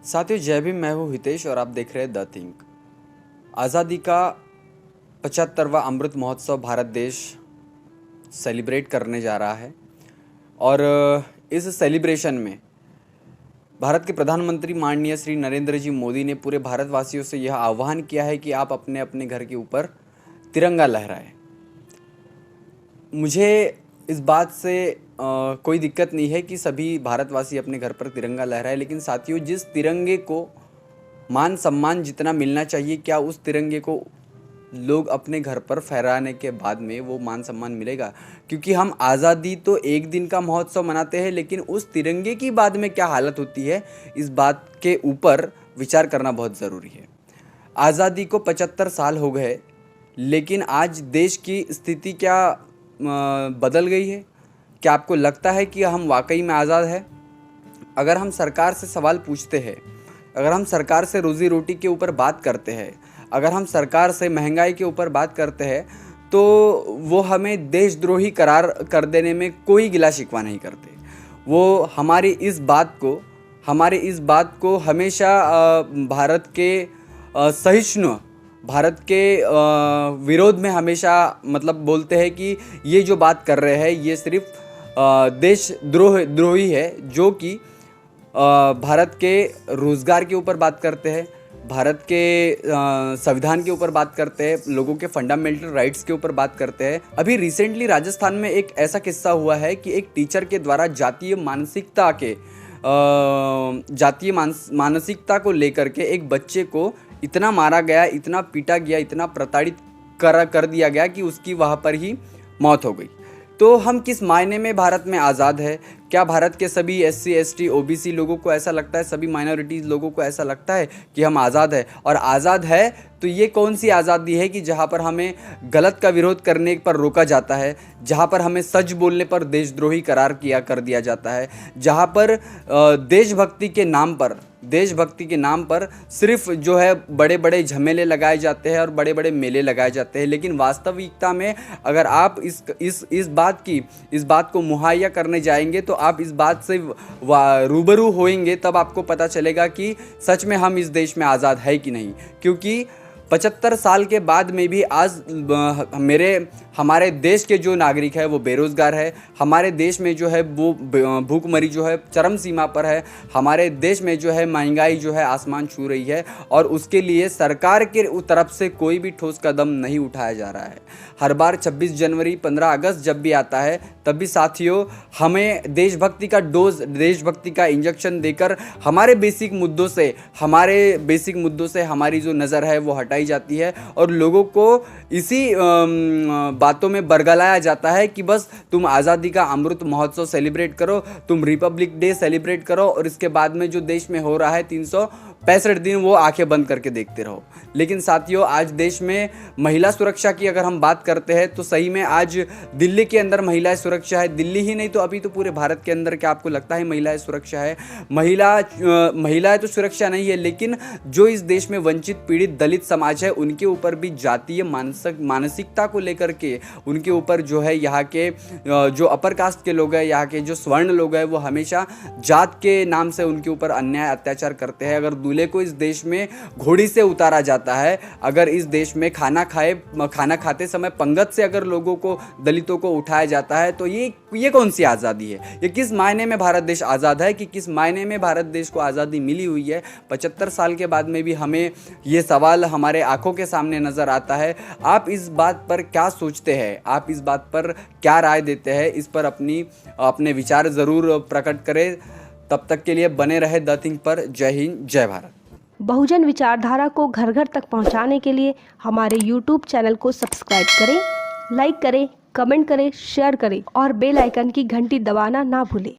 साथियों, जय भीम। मैं हूँ हितेश और आप देख रहे हैं द थिंक। आज़ादी का 75वां अमृत महोत्सव भारत देश सेलिब्रेट करने जा रहा है और इस सेलिब्रेशन में भारत के प्रधानमंत्री माननीय श्री नरेंद्र जी मोदी ने पूरे भारतवासियों से यह आह्वान किया है कि आप अपने अपने घर के ऊपर तिरंगा लहराएं। मुझे इस बात से कोई दिक्कत नहीं है कि सभी भारतवासी अपने घर पर तिरंगा लहराए, लेकिन साथियों, जिस तिरंगे को मान सम्मान जितना मिलना चाहिए, क्या उस तिरंगे को लोग अपने घर पर फहराने के बाद में वो मान सम्मान मिलेगा? क्योंकि हम आज़ादी तो एक दिन का महोत्सव मनाते हैं, लेकिन उस तिरंगे की बाद में क्या हालत होती है, इस बात के ऊपर विचार करना बहुत ज़रूरी है। आज़ादी को 75 साल हो गए, लेकिन आज देश की स्थिति क्या बदल गई है? क्या आपको लगता है कि हम वाकई में आज़ाद हैं? अगर हम सरकार से सवाल पूछते हैं, अगर हम सरकार से रोज़ी रोटी के ऊपर बात करते हैं, अगर हम सरकार से महंगाई के ऊपर बात करते हैं, तो वो हमें देशद्रोही करार कर देने में कोई गिला शिकवा नहीं करते। वो हमारी इस बात को हमेशा भारत के सहिष्णु, भारत के विरोध में हमेशा बोलते हैं कि ये जो बात कर रहे हैं ये सिर्फ देशद्रोही है, जो कि भारत के रोज़गार के ऊपर बात करते हैं, भारत के संविधान के ऊपर बात करते हैं, लोगों के फंडामेंटल राइट्स के ऊपर बात करते हैं। अभी रिसेंटली राजस्थान में एक ऐसा किस्सा हुआ है कि एक टीचर के द्वारा जातीय मानसिकता को लेकर के एक बच्चे को इतना मारा गया, इतना पीटा गया, इतना प्रताड़ित कर दिया गया कि उसकी वहाँ पर ही मौत हो गई। तो हम किस मायने में भारत में आज़ाद है? क्या भारत के सभी SC ST OBC लोगों को ऐसा लगता है, सभी माइनॉरिटीज़ लोगों को ऐसा लगता है कि हम आज़ाद है? और आज़ाद है तो ये कौन सी आज़ादी है कि जहाँ पर हमें गलत का विरोध करने पर रोका जाता है, जहाँ पर हमें सच बोलने पर देशद्रोही करार कर दिया जाता है, जहाँ पर देशभक्ति के नाम पर सिर्फ जो है बड़े बड़े झमेले लगाए जाते हैं और बड़े बड़े मेले लगाए जाते हैं। लेकिन वास्तविकता में अगर आप इस बात को मुहैया करने जाएंगे तो आप इस बात से रूबरू होएंगे, तब आपको पता चलेगा कि सच में हम इस देश में आज़ाद है कि नहीं। क्योंकि 75 साल के बाद में भी आज हमारे देश के जो नागरिक है वो बेरोज़गार है, हमारे देश में जो है वो भूखमरी जो है चरम सीमा पर है, हमारे देश में जो है महंगाई जो है आसमान छू रही है, और उसके लिए सरकार के तरफ से कोई भी ठोस कदम नहीं उठाया जा रहा है। हर बार 26 जनवरी 15 अगस्त जब भी आता है, तब भी साथियों हमें देशभक्ति का डोज, देशभक्ति का इंजेक्शन देकर हमारे बेसिक मुद्दों से हमारी जो नज़र है वो हटाई जाती है और लोगों को इसी बातों में बरगलाया जाता है कि बस तुम आज़ादी का अमृत महोत्सव सेलिब्रेट करो, तुम रिपब्लिक डे सेलिब्रेट करो, और इसके बाद में जो देश में हो रहा है 365 दिन वो आंखें बंद करके देखते रहो। लेकिन साथियों, आज देश में महिला सुरक्षा की अगर हम बात करते हैं तो सही में आज दिल्ली के अंदर महिला सुरक्षा है। दिल्ली ही नहीं तो अभी तो पूरे भारत के अंदर, क्या आपको लगता है महिला सुरक्षा है? महिलाएं तो सुरक्षा नहीं है, लेकिन जो इस देश में वंचित पीड़ित दलित समाज है उनके ऊपर भी जातीय मानसिकता को लेकर के उनके ऊपर जो है यहाँ के जो अपर कास्ट के लोग हैं, यहाँ के जो स्वर्ण लोग हैं, वो हमेशा जात के नाम से उनके ऊपर अन्याय अत्याचार करते हैं। अगर दूल्हे को इस देश में घोड़ी से उतारा जाता है, अगर इस देश में खाना खाते समय पंगत से अगर लोगों को, दलितों को उठाया जाता है, तो ये कौन सी आज़ादी है? ये किस मायने में भारत देश आज़ाद है कि किस मायने में भारत देश को आज़ादी मिली हुई है? 75 साल के बाद में भी हमें ये सवाल हमारे आंखों के सामने नज़र आता है। आप इस बात पर क्या सोचते हैं? आप इस बात पर क्या राय देते हैं? इस पर अपने विचार ज़रूर प्रकट करें। तब तक के लिए बने रहे द थिंक पर। जय हिंद, जय भारत। बहुजन विचारधारा को घर घर तक पहुंचाने के लिए हमारे YouTube चैनल को सब्सक्राइब करें, लाइक करें, कमेंट करें, शेयर करें और बेल आइकन की घंटी दबाना ना भूलें।